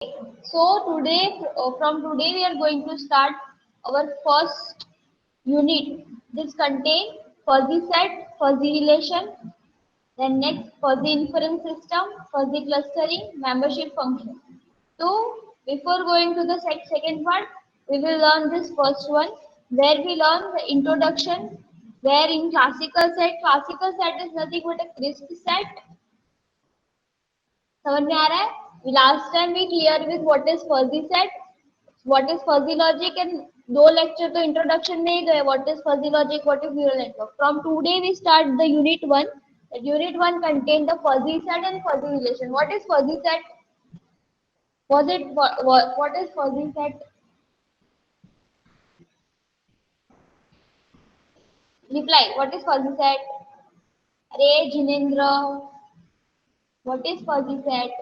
So today, from today, we are going to start our first unit. This contains fuzzy set, fuzzy relation, then next fuzzy inference system, fuzzy clustering, membership function. So before going to the second part, we will learn this first one, where we learn the introduction. Where in classical set is nothing but a crisp set. समझ में आ रहा है last time we clear with what is fuzzy set what is fuzzy logic and दो lecture तो introduction में ही गए what is fuzzy logic what is neural network from today we start the unit 1 contain the fuzzy set and fuzzy relation what is fuzzy set was it what is fuzzy set reply what is fuzzy set अरे Jinendra what is fuzzy set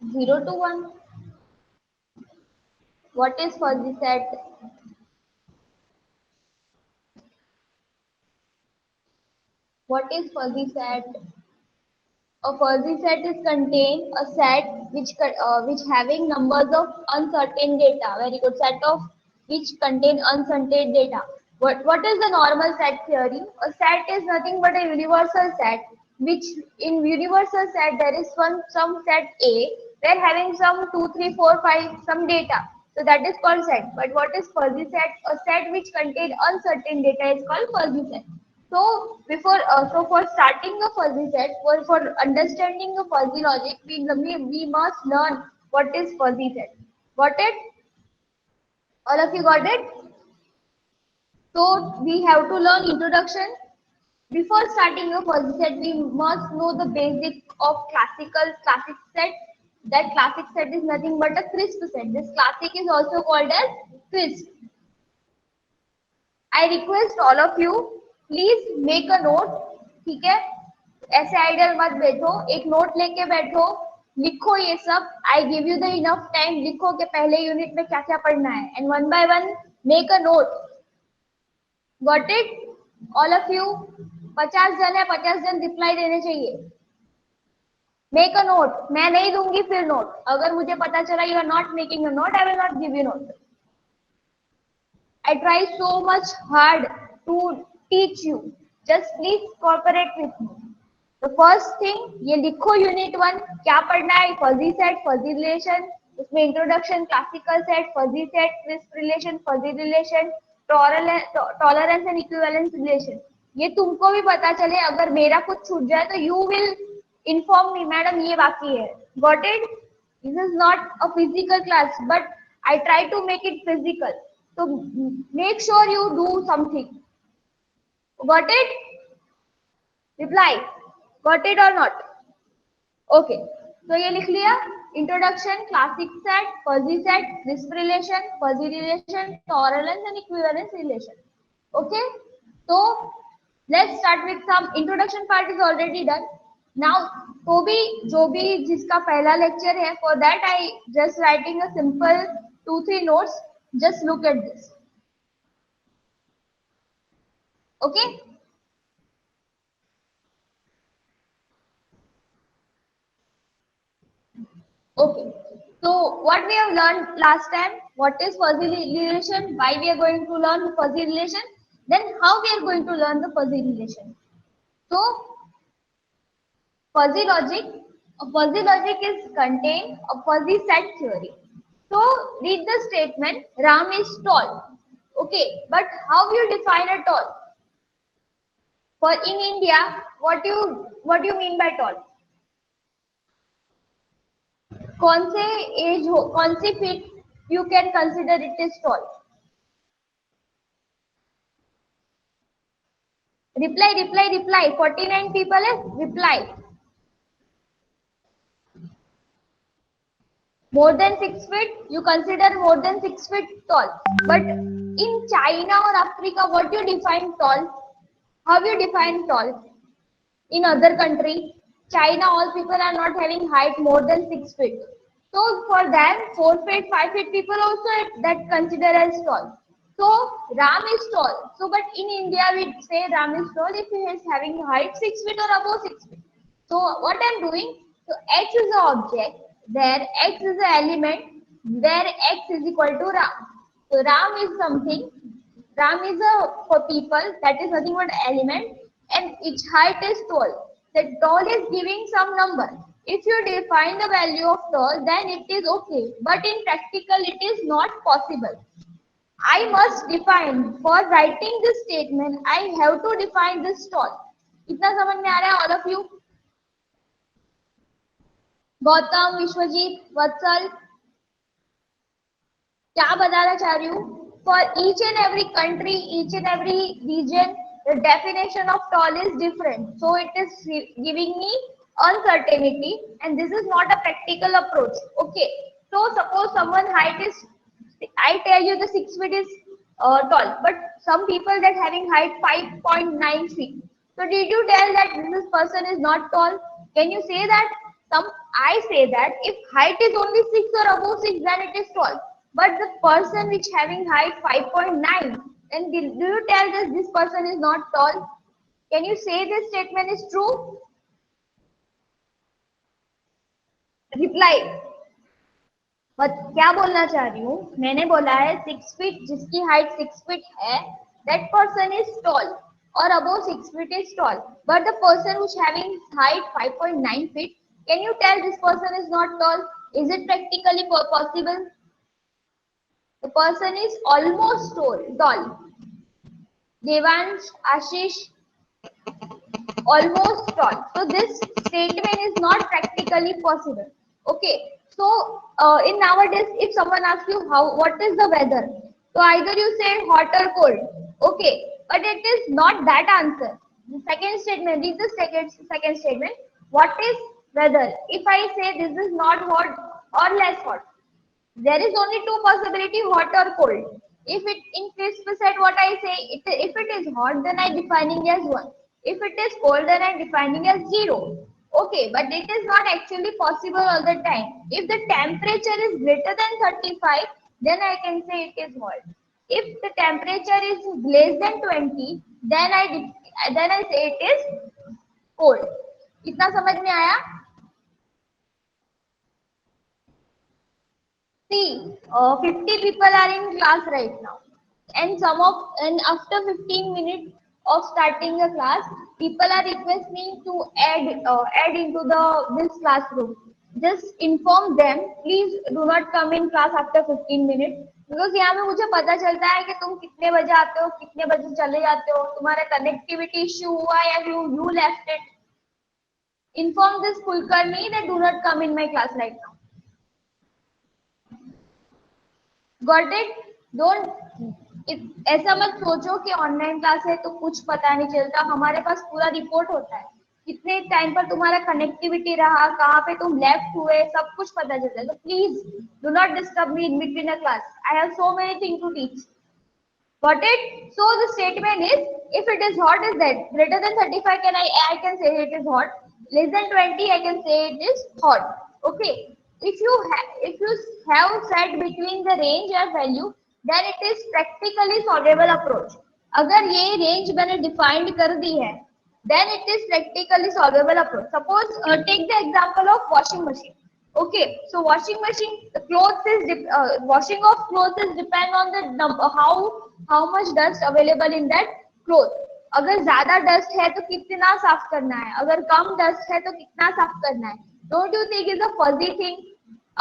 0 to 1 what is fuzzy set what is fuzzy set A fuzzy set is contain a set which having numbers of uncertain data. Very good. Set of which contain uncertain data. What is the normal set theory? A set is nothing but a universal set. Which in universal set there is some set A where having some 2, 3, 4, 5 some data. So that is called set. But what is fuzzy set? A set which contain uncertain data is called fuzzy set. So for starting a fuzzy set, for understanding the fuzzy logic, we must learn what is fuzzy set. Got it? All of you got it? So we have to learn introduction. Before starting a fuzzy set, we must know the basic of classic set. That classic set is nothing but a crisp set. This classic is also called as crisp. I request all of you please make a note ठीक है ऐसे ideal मत बैठो एक note लेके बैठो लिखो ये सब I give you the enough time लिखो कि पहले यूनिट में क्या क्या पढ़ना है and one by one make a note got it all of you 50 जन है 50 जन रिप्लाई देने चाहिए मेक अ नोट मैं नहीं दूंगी फिर नोट अगर मुझे पता चला you are not making a note I will not give you note I try so much hard to teach you. Just please cooperate with me. The first thing ये लिखो यूनिट 1 क्या पढ़ना है फजी सेट फजी रिलेशन उसमें introduction classical set fuzzy set crisp relation fuzzy relation tolerance and equivalence relation ये तुमको भी पता चले अगर मेरा कुछ छूट जाए तो you will inform me madam ये बाकी है got it this is not a physical class but I try to make it physical so make sure you do something got it reply got it or not okay so ये लिख लिया introduction classic set fuzzy set crisp relation tolerance and equivalence relation okay so let's start with some introduction part is already done now तो भी जो भी जिसका पहला lecture है for that I just writing a simple 2-3 notes just look at this okay okay so what we have learned last time what is fuzzy relation why we are going to learn fuzzy relation then how we are going to learn the fuzzy relation so fuzzy logic is contained a fuzzy set theory so read the statement Ram is tall okay but how you define a tall for in India what you mean by tall कौन से age हो कौन सी feet you can consider it is tall reply 49 people है reply more than 6 feet you consider more than 6 feet tall but in China or Africa what you define tall how you define tall in other country China all people are not having height more than 6 feet so for them 4 feet 5 feet people also that consider as tall so Ram is tall so but in India we say Ram is tall if he is having height 6 feet or above 6 feet So what I'm doing, so H is the object, there X is the element, where X is equal to Ram. So Ram is something, Ram is a for people, that is nothing but element, and its height is tall. The tall is giving some number. If you define the value of tall, then it is okay. But in practical, it is not possible. I must define, for writing this statement, I have to define this tall. इतना समझ में आ रहा है all of you? Gautam, Vishwajeet, वत्सल, क्या बताना चाह रही हूँ? For each and every country, each and every region, the definition of tall is different. So it is giving me uncertainty, and this is not a practical approach. Okay. So suppose someone height is, I tell you the 6 feet is tall, but some people that having height 5.9 feet. So did you tell that this person is not tall? Can you say that? I say that if height is only 6 or above 6, then it is tall. But the person which having height 5.9, then do you tell that this person is not tall? Can you say this statement is true? Reply. But क्या बोलना चाह रही हूँ, मैंने बोला है 6 feet, जिसकी height 6 feet है, that person is tall, or above 6 feet is tall. But the person which having height 5.9 feet, can you tell this person is not tall? Is it practically possible? The person is almost tall. Devansh, Ashish, almost tall. So this statement is not practically possible. Okay. So in nowadays, if someone asks you what is the weather, so either you say hot or cold. Okay, but it is not that answer. The second statement, read the second statement. What is weather? If I say this is not hot or less hot, there is only two possibility, hot or cold. If it in crisp set what I say, if it is hot, then I defining as 1. If it is cold, then I defining as 0. Okay, but it is not actually possible all the time. If the temperature is greater than 35, then I can say it is hot. If the temperature is less than 20, then I say it is cold. इतना समझ में आया? See, 50 people are in class right now, and after 15 minutes of starting the class, people are requesting to add into this classroom. Just inform them, please do not come in class after 15 minutes, because यहाँ में मुझे पता चलता है कि तुम कितने बजे आते हो, कितने बजे चले जाते हो, तुम्हारा कनेक्टिविटी इश्यू हुआ या you left it. Inform this Kulkarni that do not come in my class right now. Got it? ऐसा मत सोचो कि ऑनलाइन क्लास है तो कुछ पता नहीं चलता. हमारे पास पूरा रिपोर्ट होता है, कितने टाइम पर तुम्हारा कनेक्टिविटी रहा, कहाँ पे तुम लेफ्ट हुए, सब कुछ पता चलता है. तो please do not disturb me in between a class. I have so many thing to teach. Got it? So the statement is, if it is hot, is that greater than 35, I can say it is hot. Less than 20, I can say it is hot. Okay. If you have set between the range or value, then it is practically solvable approach. अगर ये range मैंने defined कर दी है, then it is practically solvable approach. Suppose take the example of washing machine. Okay, so washing machine, the clothes is washing of clothes is depend on the number, how much dust available in that cloth. अगर ज्यादा dust है तो कितना साफ करना है, अगर कम dust है तो कितना साफ करना है. Don't you think is a fuzzy thing?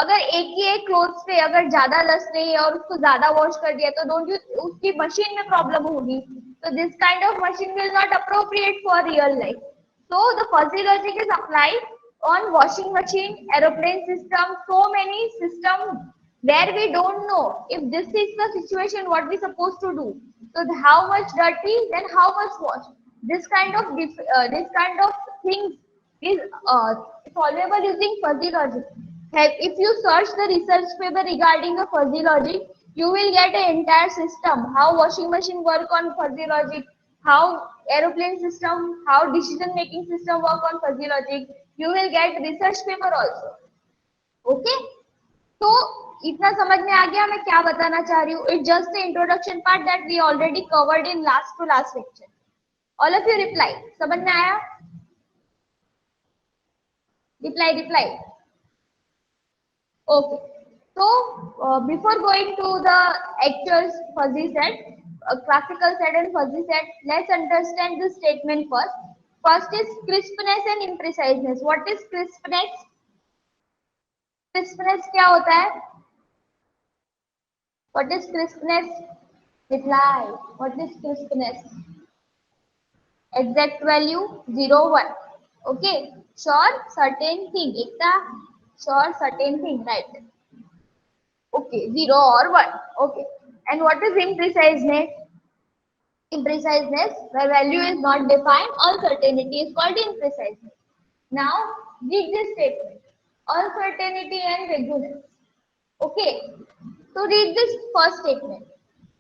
अगर एक क्लोथ्स पे अगर ज्यादा डस्ट नहीं है और उसको ज्यादा वॉश कर दिया तो डोंट यू उसकी मशीन में प्रॉब्लम होगी. So this kind of machine will not appropriate for real life. So the fuzzy logic is applied on washing machine, aeroplane system, so many systems where we don't know if this is the situation what we supposed to do. So how much dirty, then how much wash. This kind of things is solvable using fuzzy logic. If you search the research paper regarding the fuzzy logic, you will get an entire system, how washing machine work on fuzzy logic, how aeroplane system, how decision making system work on fuzzy logic. You will get research paper also. Okay, so इतना समझ में आ गया मैं क्या बताना चाह रही हूँ. It's just the introduction part that we already covered in last to last lecture. All of you reply. समझ में आया? Reply. Okay. So before going to the actual fuzzy set, classical set and fuzzy set, let's understand the statement first. First is crispness and impreciseness. What is crispness? Crispness क्या होता है? What is crispness? Reply. What is crispness? Exact value 0, 1. Okay. Sure, certain thing. Ekta sure, certain thing, right? Okay, 0 or 1. Okay. And what is impreciseness? Impreciseness, where value is not defined, uncertainty is called impreciseness. Now, read this statement. Uncertainty and vagueness. Okay. So read this first statement.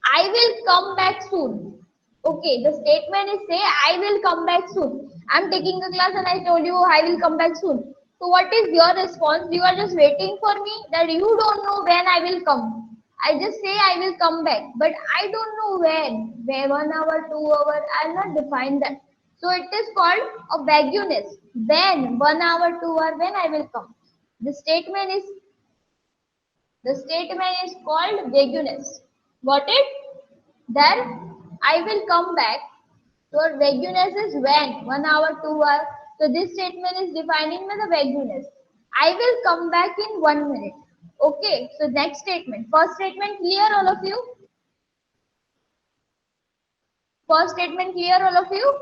I will come back soon. Okay, the statement is say I will come back soon. I'm taking a class and I told you I will come back soon. So what is your response? You are just waiting for me that you don't know when I will come. I just say I will come back, but I don't know when. Where 1 hour, 2 hour, I'll not define that. So it is called a vagueness. When 1 hour, 2 hour, when I will come. The statement is called vagueness. Got it? Then I will come back. So vagueness is when 1 hour, 2 hour. So this statement is defining the vagueness. I will come back in 1 minute. Okay. So next statement. First statement clear, all of you? First statement clear, all of you?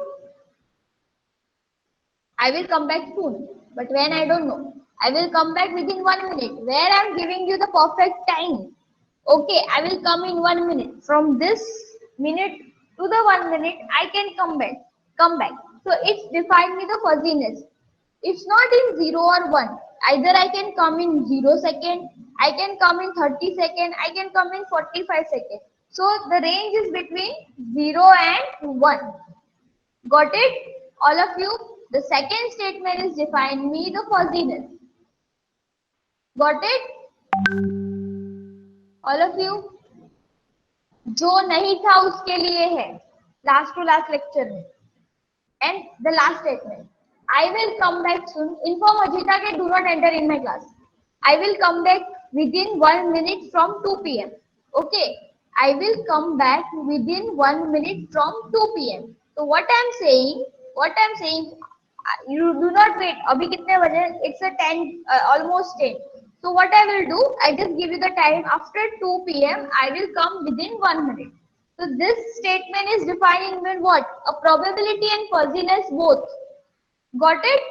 I will come back soon. But when I don't know. I will come back within 1 minute. Where I am giving you the perfect time. Okay, I will come in 1 minute. From this minute to the 1 minute, I can come back. So it's defined with the fuzziness. It's not in 0 or 1. Either I can come in 0 second, I can come in 30 second, I can come in 45 seconds. So the range is between 0 and 1. Got it? All of you? The second statement is define me the fuzziness. Got it? All of you? जो नहीं था उसके लिए है last to last lecture में and the last statement I will come back soon inform Ajita के do not enter in my class I will come back within 1 minute from 2 p.m. Okay, I will come back within 1 minute from 2 p.m. So what I'm saying, you do not wait. अभी कितने बजे? It's a 10, almost 10. So what I will do, I just give you the time after 2 p.m. I will come within 1 minute. So this statement is defining when what? A probability and fuzziness both. Got it?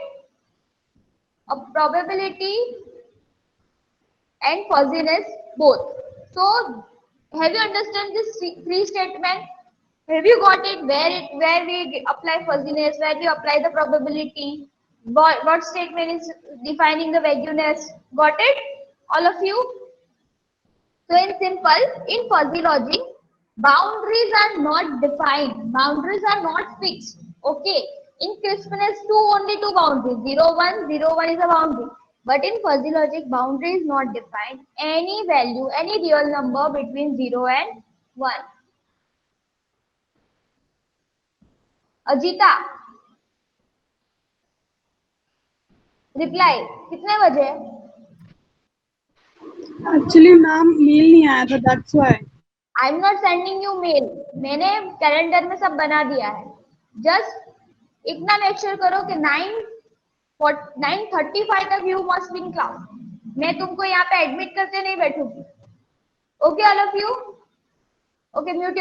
A probability and fuzziness both. So have you understand this three statement? Have you got it? Where we apply fuzziness, where we apply the probability, what statement is defining the vagueness? Got it? All of you? So in simple, in fuzzy logic, boundaries are not defined. Boundaries are not fixed. Okay. In crispness, only two boundaries. 0, 1. 0, 1 is a boundary. But in fuzzy logic, boundary is not defined. Any value, any real number between 0 and 1. Ajita reply कितने बजे? Actually ma'am mail नहीं आया था, that's why I am not sending you mail. मैंने calendar में सब बना दिया है. जस्ट इतना मेक श्योर करो कि 9:35 तक you must be in class. मैं तुमको यहाँ पे एडमिट करते नहीं बैठूंगी. Okay all of you? Okay mute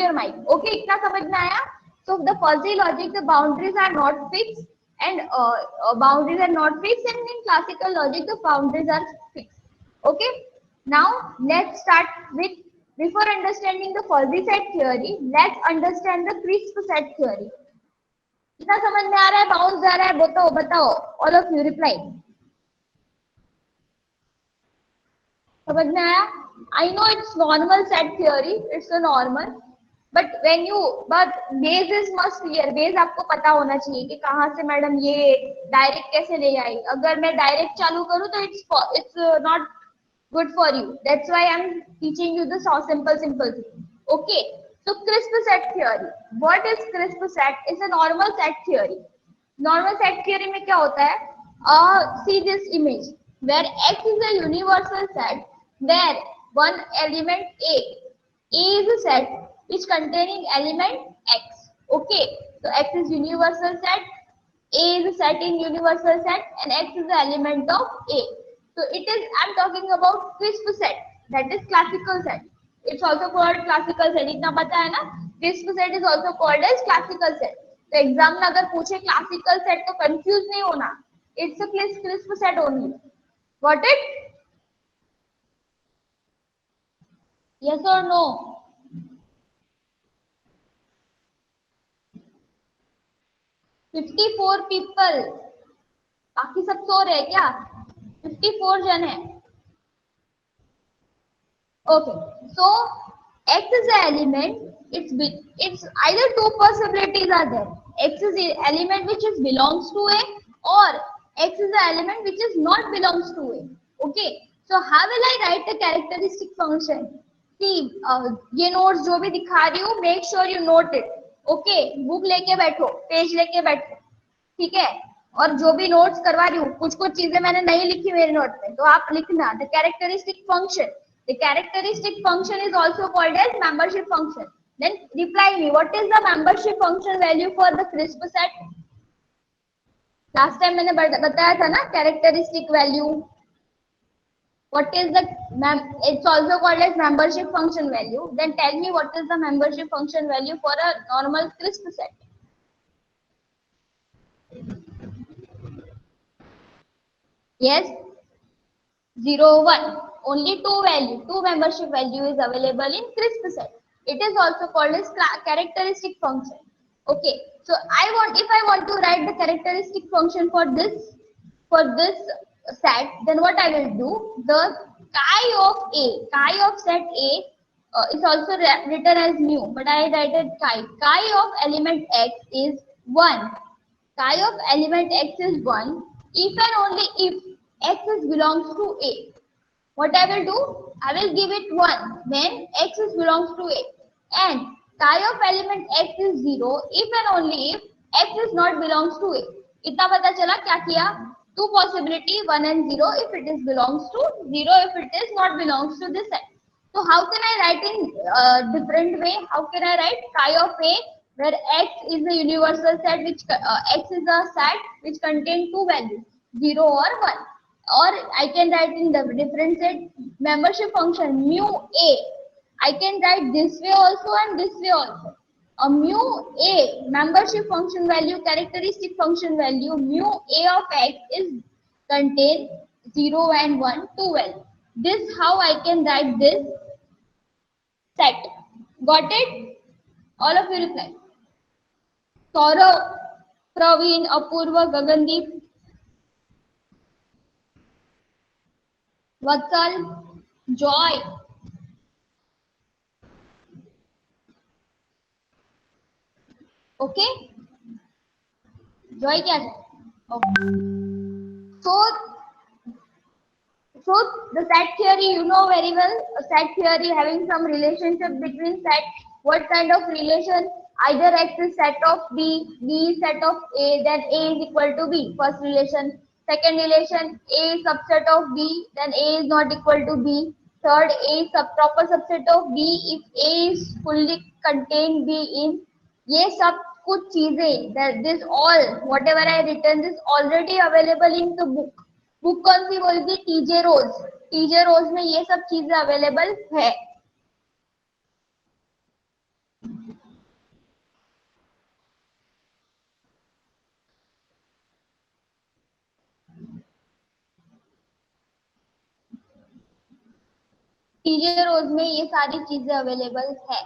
your mic. Okay इतना समझ में आया? So the fuzzy logic, the boundaries are not fixed, and boundaries are not fixed, and in classical logic, the boundaries are fixed. Okay. Now let's start with, before understanding the fuzzy set theory, let's understand the crisp set theory. कितना समझ में आ रहा है? Bounce जा रहा है? बताओ. All of you reply. समझ में आया? I know it's normal set theory. It's a normal. But base is must clear. Base आपको पता होना चाहिए कि कहाँ से मैडम ये डायरेक्ट कैसे ले आई. अगर मैं डायरेक्ट चालू करूँ तो it's not good for you. That's why I am teaching you the simple thing. Okay. So crisp set theory. What is crisp set? It's a normal set theory. Normal set theory में क्या होता है? See this image where X is a universal set where one element A. A is a set which containing element X. Okay, so X is universal set, A is a set in universal set, and X is the element of A. So it is, I'm talking about crisp set, that is classical set. It's also called classical set. इतना पता है ना? Crisp set is also called as classical set. तो exam में अगर पूछे classical set तो confuse नहीं होना. It's a crisp set only. Got it? Yes or no? $54 people. बाकी सब सो रहे हैं क्या? 54 जन है. Okay, so X is an element. It's either two possibilities are there. X is the element which is belongs to A, or X is the element which is not belongs to A. Okay, so how will I write the characteristic function? See, ये notes जो भी दिखा रही हूँ, make sure you note it. Okay, book लेके बैठो, page लेके बैठो, ठीक है? और जो भी नोट्स करवा रही हूँ, कुछ कुछ चीजें मैंने नहीं लिखी मेरे नोट में, तो आप लिखना. The characteristic function, the characteristic function is also called as membership function. Then reply me, what is the membership function value for the crisp set? Last time मैंने बताया था ना characteristic value. What is the it's also called as membership function value. Then tell me what is the membership function value for a normal crisp set? Yes, 0, 1. Only two membership value is available in crisp set. It is also called as characteristic function. Okay, so if I want to write the characteristic function for this set, then what I will do, the chi of set A is also written as mu, but I write it chi of element X is 1. Chi of element X is 1 if and only if X is belongs to A. What I will do, I will give it 1 when X is belongs to A, and chi of element X is 0 if and only if X is not belongs to A. इतना पता चला क्या किया? Two possibility, 1 and 0 if it is belongs to, 0 if it is not belongs to this set. So how can I write in different way? How can I write chi of A where X is a universal set, which X is a set which contains two values, 0 or 1. Or I can write in the different set membership function mu A. I can write this way also and this way also. A mu A membership function value, characteristic function value, mu A of X is contain 0 and 1, 2 values. This how I can write this set. Got it? All of you reply. Saurav, Praveen, Apurva, Gagandeep, Vatsal, Joy. Okay? Joy क्या है? Okay. So the set theory you know very well. A set theory having some relationship between set. What kind of relation? Either X is set of B, B is set of A, then A is equal to B. First relation. Second relation, A is subset of B, then A is not equal to B. Third, A is proper subset of B if A is fully contained B in. ये सब कुछ चीजें, that this all whatever I written is already available in the book. Book कौन सी बोली थी? TJ रोज. TJ रोज में ये सब चीजें अवेलेबल है. टीजे रोज में ये सारी चीजें अवेलेबल है.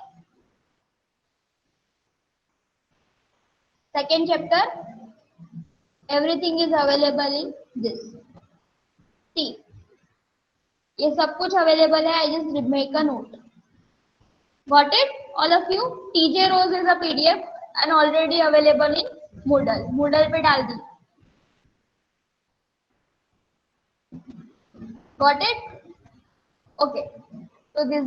Second chapter, everything is available in this. ये सब कुछ अवेलेबल है. I just make a note. Got it? All of you? TJ Rose is a PDF and already available in Moodle. Moodle पे डाल दी. Got it? Okay. So this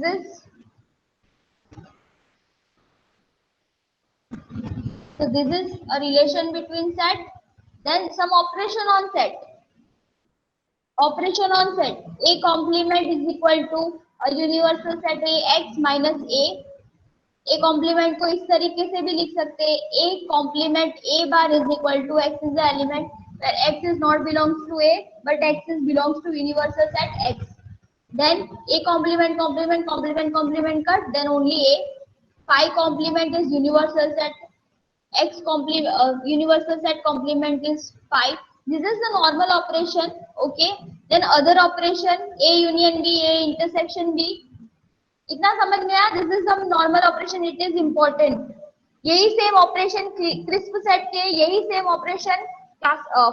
is a relation between set. Then some operation on set. Operation on set. A complement is equal to a universal set A x minus A. A complement को इस तरीके से भी लिख सकते हैं, A complement A bar is equal to x is the element where x is not belongs to a but x is belongs to universal set x. Then a complement complement complement complement cut, then only a. Phi complement is universal set x complement universal set complement is phi. This is the normal operation. Okay, then other operation a union b, a intersection b. इतना समझ में आया? This is some normal operation, it is important. यही same operation crisp set के, यही same operation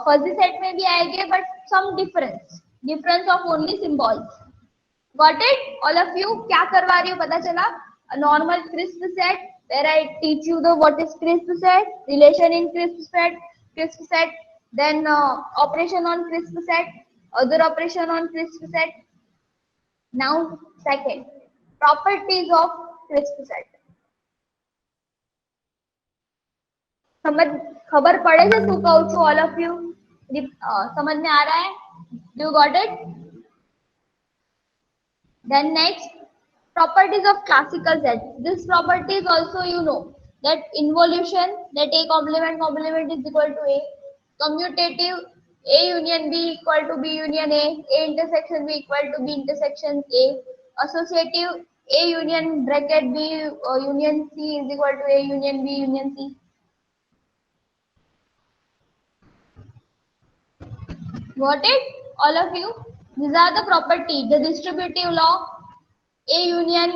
fuzzy set में भी आएंगे, but some difference of only symbols. Got it all of you? क्या करवा रही हूँ पता चला? Normal crisp set where I teach you the what is crisp set, relation in crisp set, then operation on crisp set, other operation on crisp set. Now second, properties of crisp set. समझ खबर पड़े से to कहूँ छू all of you? समझ में आ रहा है? Do got it? Then next, properties of classical set. This property is also you know that involution, that A complement is equal to A. Commutative, A union B equal to B union A intersection B equal to B intersection A. Associative, A union bracket B union C is equal to A union B union C. Got it? All of you? These are the properties. The distributive law, A union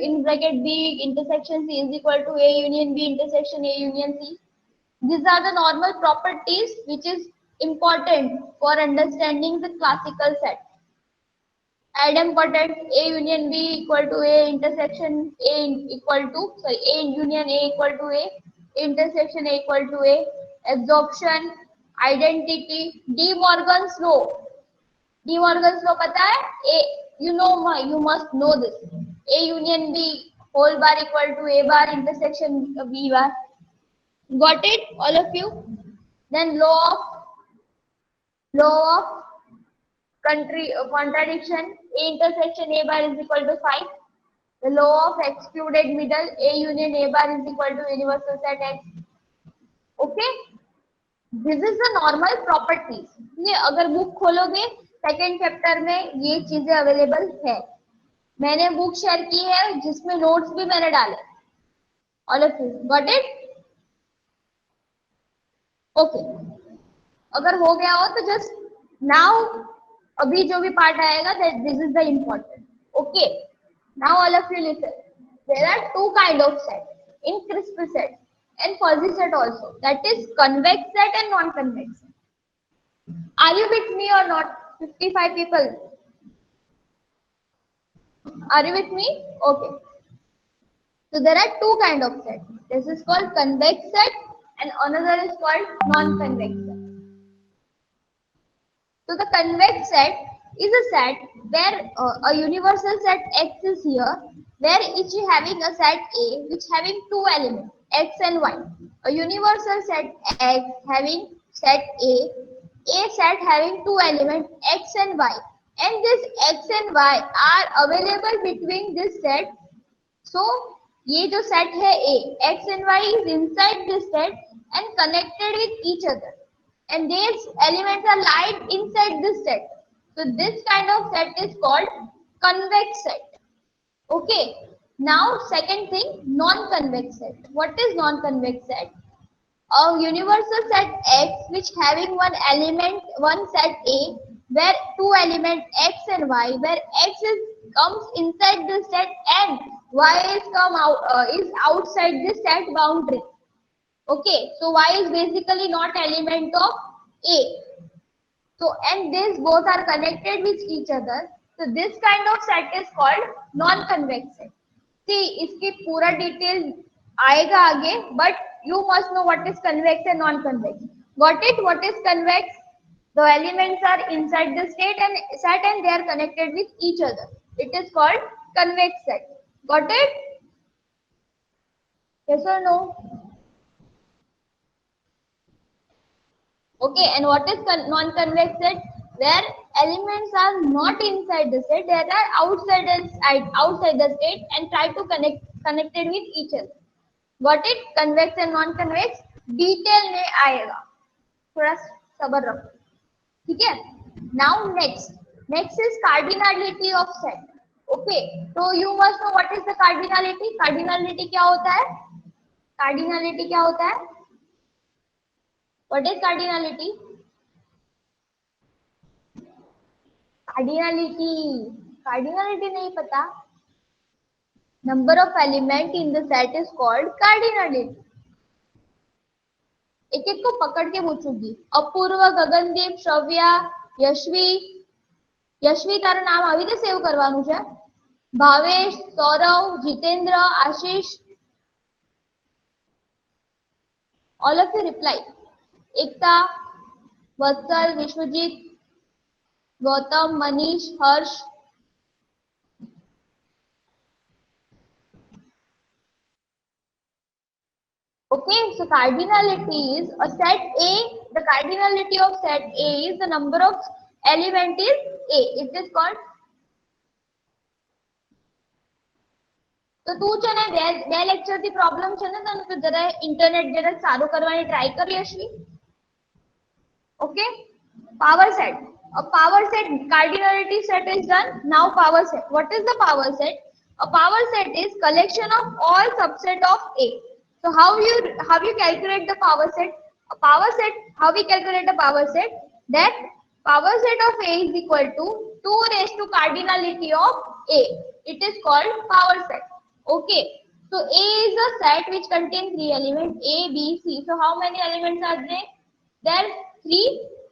in bracket B intersection C is equal to A union B intersection A union C. These are the normal properties which is important for understanding the classical set. Idempotent, A union B equal to A intersection A equal to A union A equal to A intersection A equal to A. Absorption, identity, De Morgan's law. De Morgan's law पता है? You must know this. A union B whole bar equal to A bar intersection B bar. Got it, all of you? Then law of contradiction. A intersection A bar is equal to phi. The law of excluded middle. A union A bar is equal to universal set X. Okay? This is the normal properties. ये अगर book खोलोगे second chapter में ये चीजें available है. मैंने book share की है जिसमें नोट्स भी मैंने डाले. All of you got it? Okay, अगर हो गया हो तो जस्ट नाउ अभी जो भी पार्ट आएगा that this is the important. Okay, now all of you listen. There are two kind of set in crisp set and fuzzy set also, that is convex set and non-convex set. Are you with me or not? 55 people. Are you with me? Okay. So there are two kind of set. This is called convex set and another is called non-convex set. So the convex set is a set where a universal set X is here, where each having a set A which having two elements X and Y. A universal set X having set A set having two elements X and Y, and this X and Y are available between this set. So ये जो set है A, X and Y is inside this set and connected with each other, and these elements are lying inside this set. So this kind of set is called convex set. Okay. Now second thing, non-convex set. What is non-convex set? A universal set X which having one element, one set A, where two elements X and Y, where X comes inside this set and Y is outside this set boundary. Okay, so Y is basically not element of A. So and these both are connected with each other. So this kind of set is called non-convex set. See, इसकी पूरा detail आएगा आगे, but you must know what is convex and non-convex. Got it? What is convex? The elements are inside the set and they are connected with each other. It is called convex set. Got it? Yes or no? Okay, and what is non-convex set? where elements are not inside the set, they are outside the state and try to connected with each other. Got it? Convex and non-convex detail में आएगा, थोड़ा सब्र रखो, ठीक है. Now next is cardinality of set. Okay, तो you must know what is the cardinality. Cardinality क्या होता है? कार्डिनलिटी क्या होता है? What is cardinality? कार्डिनलिटी नहीं पता? Number of element in the set is called cardinality. एक एक को पकड़ के पूछूंगी. अपूर्व, गगनदीप, श्रव्या, यशवी તારું નામ આવી રીતે સેવ કરવાનું છે. ભાવેશ, સૌરવ, જીતેન્દ્ર, આશીષ, all of you reply. Ekta, Vatsal, Vishwajeet, Gautam, Manish, Harsh. Okay, so cardinality is a set A. The cardinality of set A is the number of element is A. It is called. तो तू છે ને બે લેક્ચર થી પ્રોબ્લેમ છે ને તને તો જરા ઇન્ટરનેટ જરા ચાલુ કરવાની ટ્રાય કરી હશવી. Okay, power set. A power set cardinality set is done. Now power set. What is the power set? A power set is collection of all subset of A. So how you calculate the power set? A power set, how we calculate the power set? That power set of A is equal to 2 raised to cardinality of A. It is called power set. Okay. So A is a set which contains 3 elements A, B, C. So how many elements are there? There 3.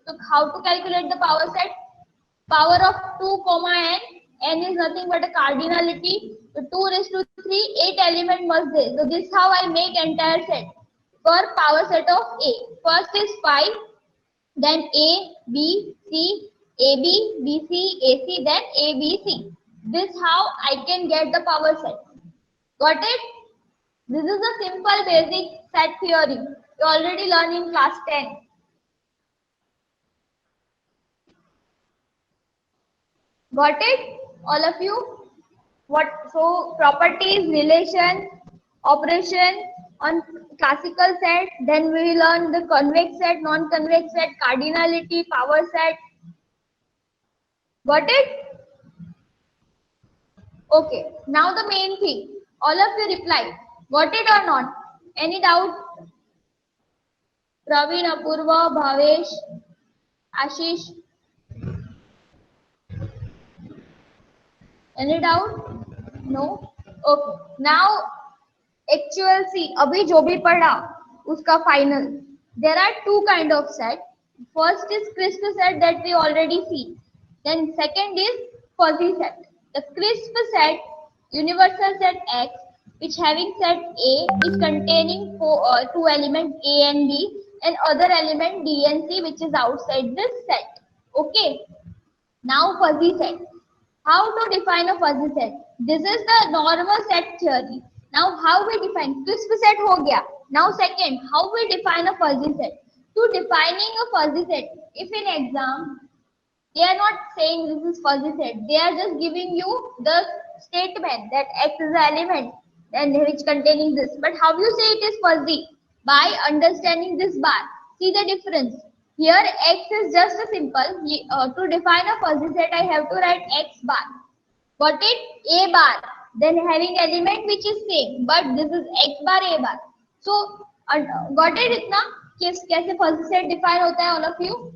So how to calculate the power set? Power of 2 comma n. N is nothing but a cardinality. So 2 raised to 3, 8 element must there. So this is how I make entire set for power set of A. First is 5, then A, B, C, AB, BC, AC, then ABC. This is how I can get the power set. Got it? This is a simple basic set theory. You already learned in class 10. Got it? All of you? What? So properties, relation, operation on classical set. Then we will learn the convex set, non-convex set, cardinality, power set. Got it? Okay. Now the main thing. All of you reply. Got it or not? Any doubt? Praveen, Apurva, Bhavesh, Ashish. Any doubt? No? Okay. Now, actual see, अभी जो भी पढ़ा उसका final. There are 2 kind of set. First is crisp set that we already see. Then second is fuzzy set. The crisp set, universal set X, which having set A is containing 2 elements A and B, and other element D and C which is outside this set. Okay. Now fuzzy set. How to define a fuzzy set? This is the normal set theory. Now how we define? Crisp set हो गया. Now second, how we define a fuzzy set? To defining a fuzzy set, if in exam they are not saying this is fuzzy set, they are just giving you the statement that X is the element and which containing this. But how you say it is fuzzy? By understanding this bar. See the difference. Here X is just a simple, to define a fuzzy set I have to write X bar. Got it? A bar. Then having element which is same, but this is X bar A bar. So got it इतना? कैसे fuzzy set define होता है all of you?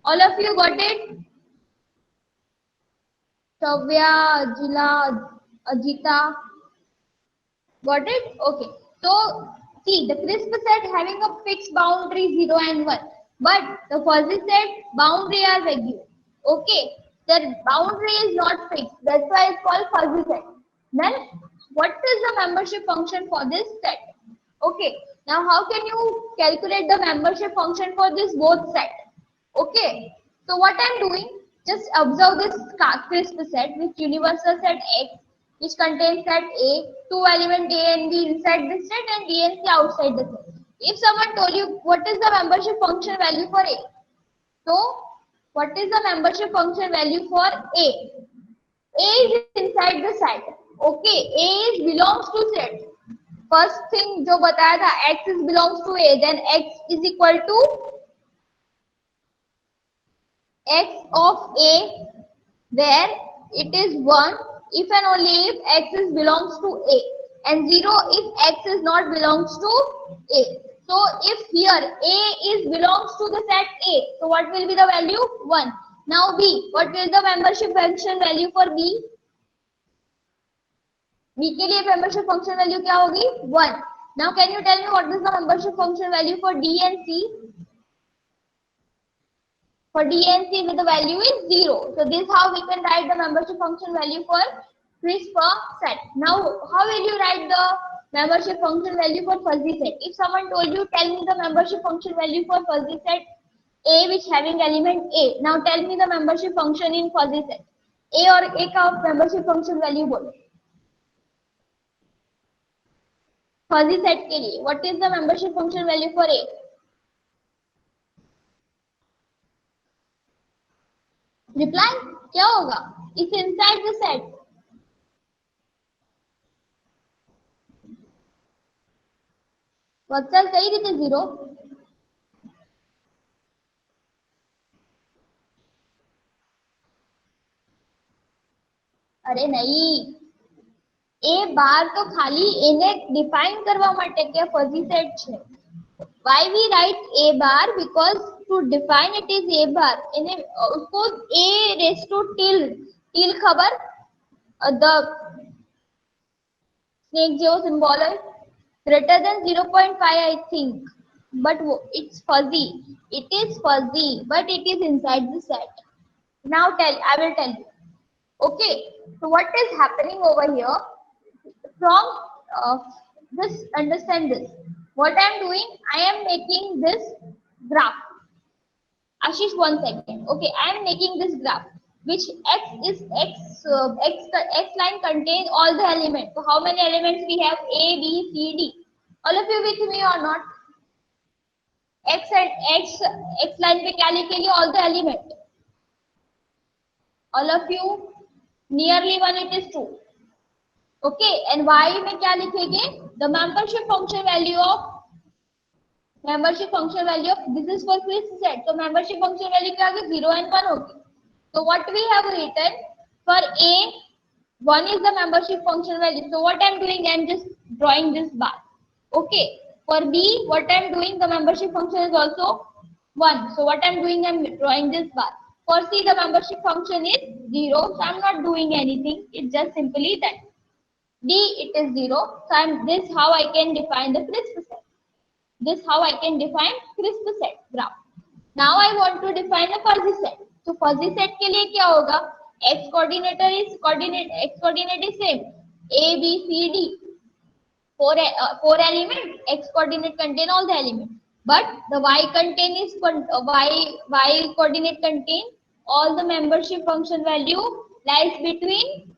All of you got it? Shavya, Ajila, Ajita. Got it? Okay. So see the crisp set having a fixed boundary 0 and 1. But the fuzzy set boundary are vague. Okay, the boundary is not fixed. That's why it's called fuzzy set. Then what is the membership function for this set? Okay, now how can you calculate the membership function for this both set? Okay, so what I'm doing, just observe this crisp set with universal set X, which contains set A, 2 element A and B inside this set and D and C outside the set. If someone told you what is the membership function value for A, so what is the membership function value for A? A is inside the set. Okay, A is belongs to set. First thing जो बताया था, X is belongs to A, then X is equal to X of A, where it is 1 if and only if X is belongs to A, and 0 if X is not belongs to A. So if here A is belongs to the set A, so what will be the value? 1. Now B, what will the membership function value for B? B के लिए membership function value क्या होगी? 1. Now can you tell me what is the membership function value for D and C? For D and C, with the value is 0. So this is how we can write the membership function value for CRISPR set. Now how will you write the membership function value for fuzzy set? If someone told you, tell me the membership function value for fuzzy set A which having element A. Now tell me the membership function in fuzzy set. A और A का membership function value बोलो. Fuzzy set के लिए, what is the membership function value for A? Reply क्या होगा? It's inside the set. वत्सल कही देते 0. अरे नहीं, A बार तो खाली એને define કરવા માટે કે fuzzy set છે. Why we write A bar? Because to define it is A bar. એને उसको A raised to till खबर, the snake જેવો symbol है, greater than 0.5 I think, but it's fuzzy. It is fuzzy, but it is inside the set. Now I will tell you. Okay, so what is happening over here? From just understand this. What I am doing, I am making this graph. Ashish, 1 second. Okay, I am making this graph, which X line contains all the elements. So how many elements we have? A, B, C, D. All of you with me or not? X line पे क्या लिखेंगे? All the elements. All of you, nearly 1 it is 2. Okay, and Y में क्या लिखेंगे? The membership function value of this is for quiz set. So membership function value क्या होगी? 0 and 1 होगी. So what we have written for A, 1 is the membership function value. So what I am doing, I am just drawing this bar. Okay. For B, what I am doing, the membership function is also 1. So what I am doing, I am drawing this bar. For C, the membership function is 0. So I am not doing anything. It's just simply that. D, it is 0. So this how I can define the CRISP set. This how I can define CRISP set graph. Now I want to define a fuzzy set. So fuzzy set के लिए क्या होगा? X coordinate is same. A, B, C, D. 4 elements. X coordinate contain all the elements. But the Y coordinate contain all the membership function value lies between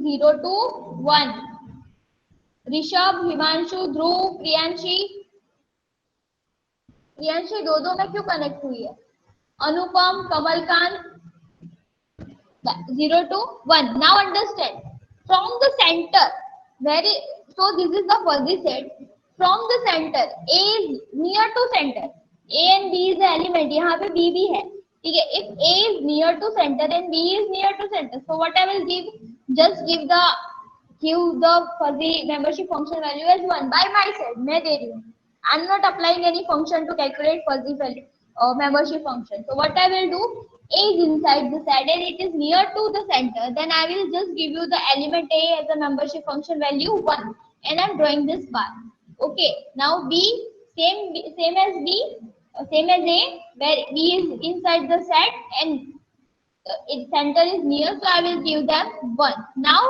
0 to 1. Rishabh, Himanshu, ध्रुव, प्रियांशी दो में क्यों connect हुई है? अनुपम, Kamalkant, 0 to 1. Now understand, from the center, so this is the fuzzy set. From the center, A is near to center. A and B is the element. यहाँ पे B भी है. ठीक है? If A is near to center and B is near to center, so what I will give? Just give the fuzzy membership function value as 1 by myself. मैं दे रही हूँ. I'm not applying any function to calculate fuzzy value membership function. So what I will do? A is inside the set and it is near to the center. Then I will just give you the element A as a membership function value 1, and I'm drawing this bar. Okay. Now B, same as A, where B is inside the set and its center is near, so I will give them 1. Now,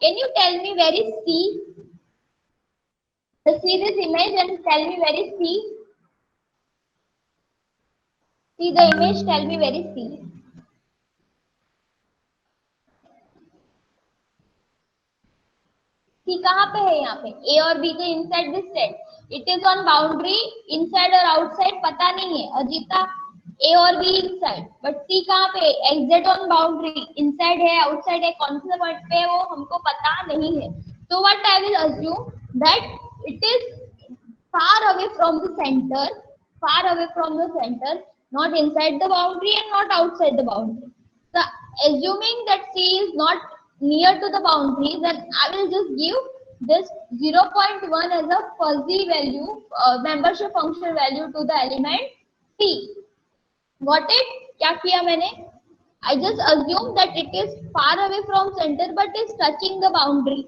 can you tell me where is C? Just see this image and tell me where is C. See the image, tell me where is C. C कहाँ पे है यहाँ पे? A और B तो inside this set. It is on boundary, inside और outside पता नहीं है. अजीता A और B inside, but C कहाँ पे? Exit on boundary, inside है, outside है, कौन से पॉइंट पे है वो हमको पता नहीं है. So what I will assume that it is far away from the center, far away from the center, not inside the boundary and not outside the boundary. So assuming that C is not near to the boundary, then I will just give this 0.1 as a fuzzy value, membership function value to the element C. Got it? क्या किया मैंने? I just assume that it is far away from center but is touching the boundary.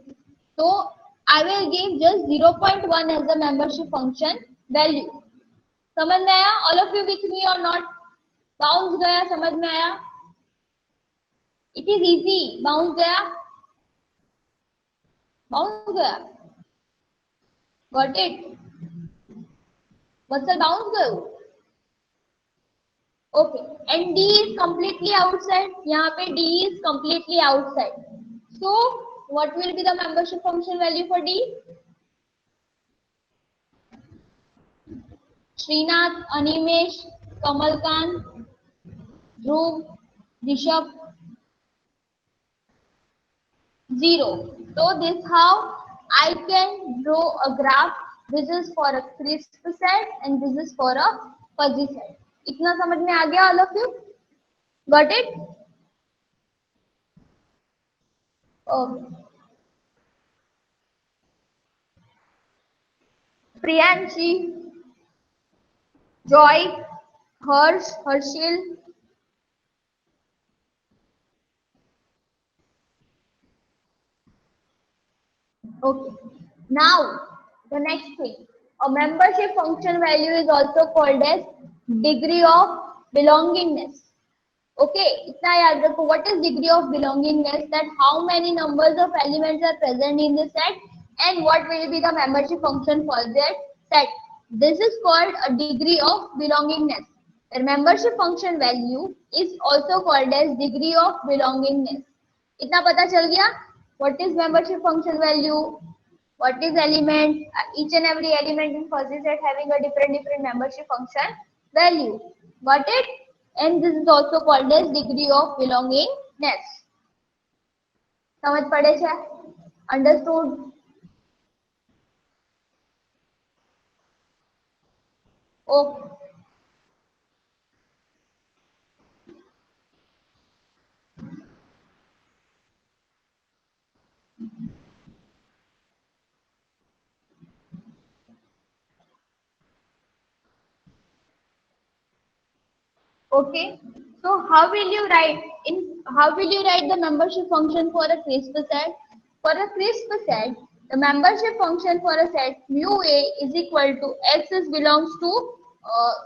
So I will give just 0.1 as the membership function value. समझ में आया? All of you with me or not? Bounce गया? समझ में आया? It is easy. Bounce गया? Bounce गया? Got it? Vatsal bounce गयो? Okay. And D is completely outside. यहाँ पे D is completely outside. So what will be the membership function value for D? Srinath, Animesh, Kamalkant, Dhruv, Rishabh, 0. So this how I can draw a graph. This is for a crisp set and this is for a fuzzy set. इतना समझ में आ गया all of you? Got it? Okay. Priyanshi, Joy, Harsh, Harshil. Okay. Now the next thing. A membership function value is also called as degree of belongingness. Okay, इतना याद रखो. What is degree of belongingness? That how many numbers of elements are present in the set and what will be the membership function for that set. This is called a degree of belongingness. The membership function value is also called as degree of belongingness. इतना पता चल गया? What is membership function value? What is element? Each and every element in fuzzy set having a different membership function value. Got it? And this is also called as degree of belongingness. समझ पड़े छे? Understood? Okay. Okay. So how will you write the membership function for a crisp set? For a crisp set, the membership function for a set mu A is equal to x is belongs to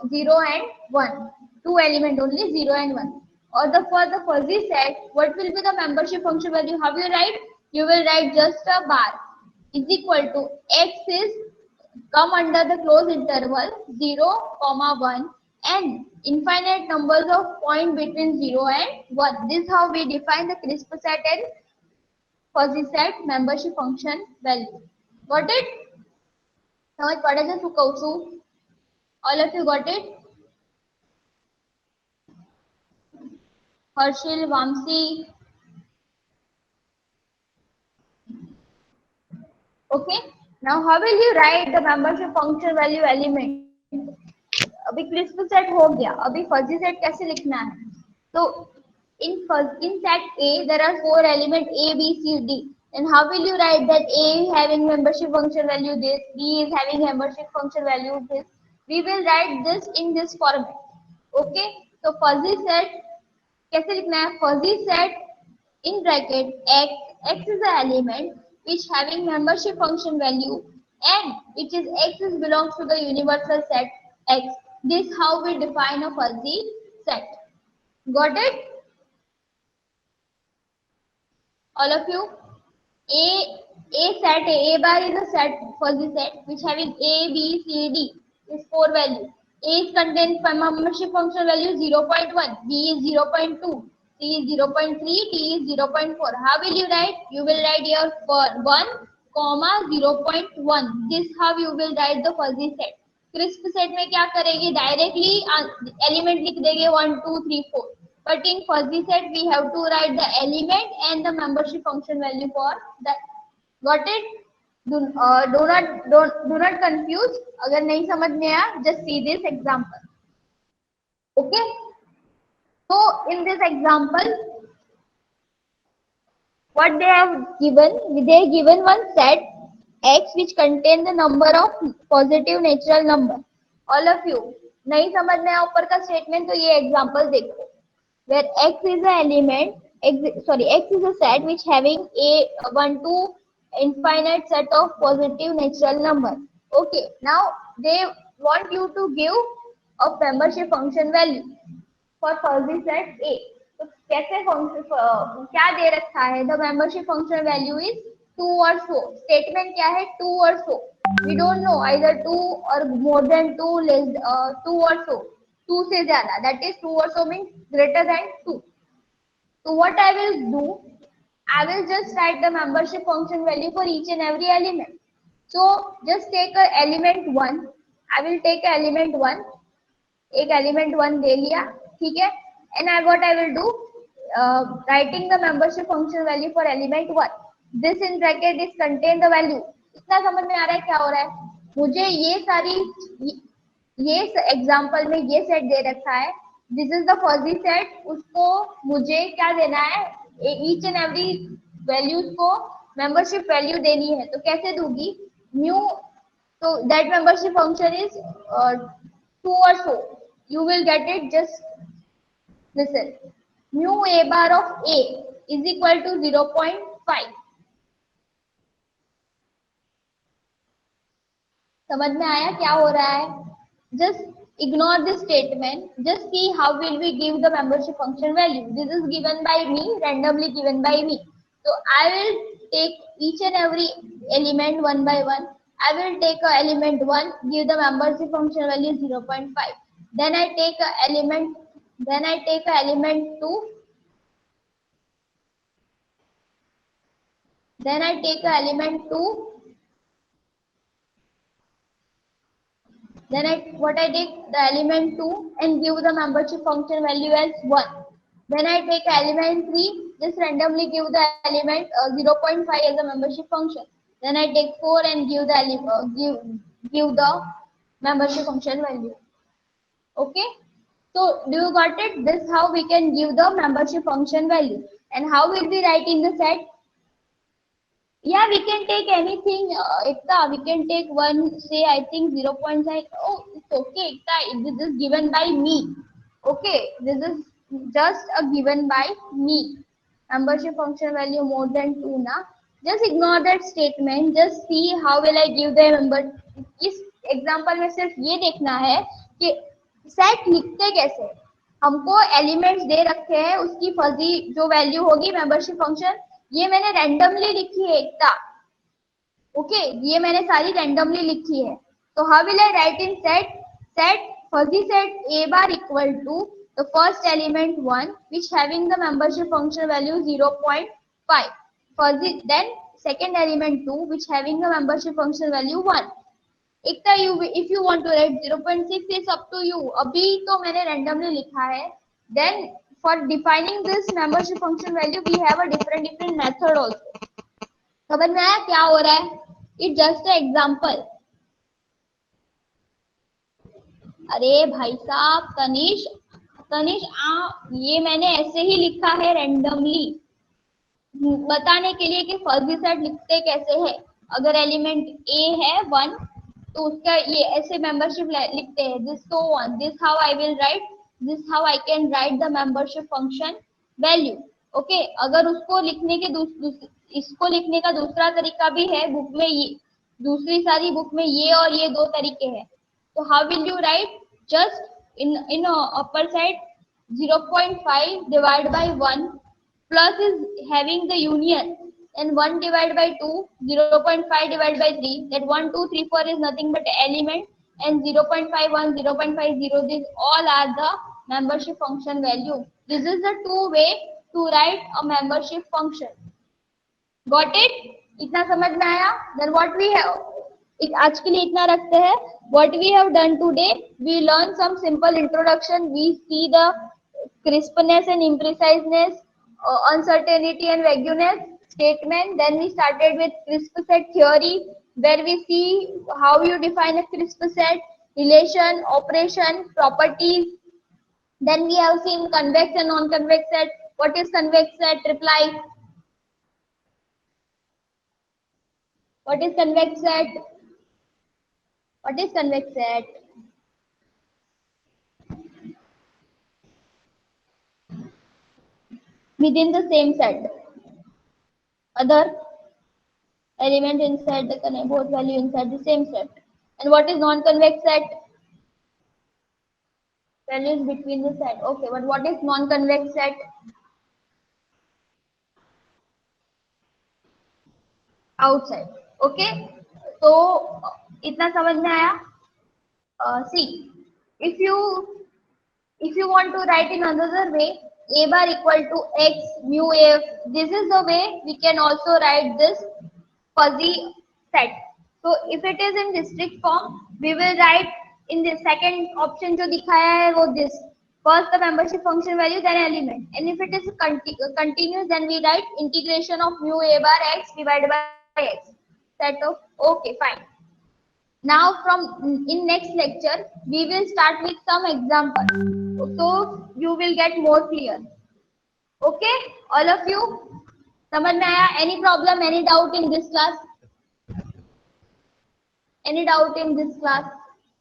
0 and 1. Two element only 0 and 1. Or for the fuzzy set, what will be the membership function value? How will you write? You will write just a bar is equal to x is come under the closed interval 0, 1 and infinite numbers of point between 0 and 1. This is how we define the crisp set and fuzzy set membership function value. Got it? समझ पड़े છે શું કહું છું? All of you got it? Harshil, Vamsi. Okay. Now how will you write the membership function value element? अभी crisp set हो गया. अभी फजी सेट कैसे लिखना है? तो in set A there are 4 elements A, B, C, D. And how will you write that A is having membership function value this, B is having membership function value this? We will write this in this format. Okay. So fuzzy set कैसे लिखना है? Fuzzy set in bracket x is the element which having membership function value and which is x is belongs to the universal set x. This how we define a fuzzy set. Got it? All of you? A bar is a set fuzzy set which having A, B, C, D is 4 values. A is contains membership function value 0.1, B is 0.2, C is 0.3, D is 0.4. How will you write? You will write here for 1, comma 0.1. This how you will write the fuzzy set. Crisp set में क्या करेंगे, directly element लिख देंगे 1 2 3 4. But in fuzzy set we have to write the element and the membership function value for that. Got it? Do not confuse. अगर नहीं समझ में आया, just see this example. Okay? So in this example, what they have given, they have given one set x which contain the number of positive natural number. All of you नहीं समझ में आया ऊपर का स्टेटमेंट, तो ये example देखो. Where x is a element, x is a set which having a 1 to infinite set of positive natural number. Okay, now they want you to give a membership function value for fuzzy set A. तो कैसे function क्या दे रखा है, the membership function value is 2 और so. Statement क्या है, 2 और so. We don't know either 2 और मोर देन 2, लेस 2 और so. 2 से ज्यादा, दैट इज 2 और so means greater than 2. So what I will do, I will just write the membership function value for each and every element. So just take a element 1. I will take a element 1. एक element 1 ले लिया, ठीक है. And what I will do, writing the membership function value for element 1. This in bracket is contain the value. इतना समझ में आ रहा है क्या हो रहा है. मुझे ये सारी ये एग्जांपल में ये सेट दे रखा है. This is the fuzzy set. उसको मुझे क्या देना है, ईच एंड एवरी वैल्यूज को मेंबरशिप वैल्यू देनी है. तो कैसे दूंगी, न्यू, तो दैट मेंबरशिप फंक्शन इज 2 और so. You will get it, just listen. Mu a bar of a is equal to 0.5. समझ में आया क्या हो रहा है. Just ignore this statement. Just see how will we give the membership function value. This is given by me, randomly given by me. So I will take each and every element one by one. I will take a element 1, give the membership function value 0.5. Then I take a element 2. Then I take a element 2. Then I take a element 2. Then I take the element 2 and give the membership function value as 1. Then I take element 3, just randomly give the element 0.5 as a membership function. Then I take 4 and give the give the membership function value. Okay, so do you got it? This how we can give the membership function value. And how will we write in the set? Yeah, we can take anything. Ekta, we can take one, say I think 0.5. Oh, it's okay, Ekta, this is given by me. Okay, this is just a given by me. Membership function value more than 2 na. Just ignore that statement. Just see how will I give the member. इस example में सिर्फ ये देखना है कि set लिखते कैसे. हमको एलिमेंट्स दे रखे हैं, उसकी फजी जो वैल्यू होगी मेंबरशिप फंक्शन, ये मैंने रैंडमली लिखी है एकता. ओके, ये मैंने सारी रैंडमली लिखी है. तो how will I right in set fuzzy set a bar equal to the first element 1 which having the membership function value 0.5. fuzzy, then second element 2 which having the membership function value 1. Ekta, you if you want to write 0.6 is up to you. अभी तो मैंने randomly लिखा है. Then for defining this membership function value we have a different method also. समझ में आया क्या हो रहा है? It's just an example. अरे भाई साहब, तनिष ये मैंने ऐसे ही लिखा है randomly बताने के लिए कि फजी सेट लिखते कैसे है. अगर एलिमेंट a है 1 तो उसका ये ऐसे मेंबरशिप लिखते हैं. This so on, this how I will write, this how I can write the membership function value. Okay, अगर उसको लिखने के इसको लिखने का दूसरा तरीका भी है बुक में. ये दूसरी सारी बुक में ये और ये दो तरीके हैं. तो how will you right, just in upper side 0.5 divide by 1 plus is having the union, and 1 divided by 2, 0.5 divided by 3, that 1 2 3 4 is nothing but element, and 0.51 0.50, these all are the membership function value. This is the two way to write a membership function. Got it? इतना समझ में आया? Then what we have आज के लिए इतना रखते हैं. What we have done today, we learn some simple introduction. We see the crispness and impreciseness, uncertainty and vagueness statement. Then we started with crisp set theory, where we see how you define a crisp set, relation, operation, properties. Then we have seen convex and non-convex set. What is convex set? Reply. What is convex set? What is convex set? Within the same set. Other element inside the both value inside the same set. And what is non-convex set? Values between the set. Okay, but what is non-convex set? Outside. Okay. So इतना समझ में आया? See, if you want to write in another way, a bar equal to x mu f. This is the way we can also write this fuzzy set. So if it is in district form, we will write in the second option जो दिखाया है वो this. First the membership function value, then element. And if it is continuous, then we write integration of mu a bar x divided by x. Set of okay, fine. Now from in next lecture, we will start with some examples. So you will get more clear. Okay, all of you. समझ में आया? Any problem, any doubt in this class? Any doubt in this class?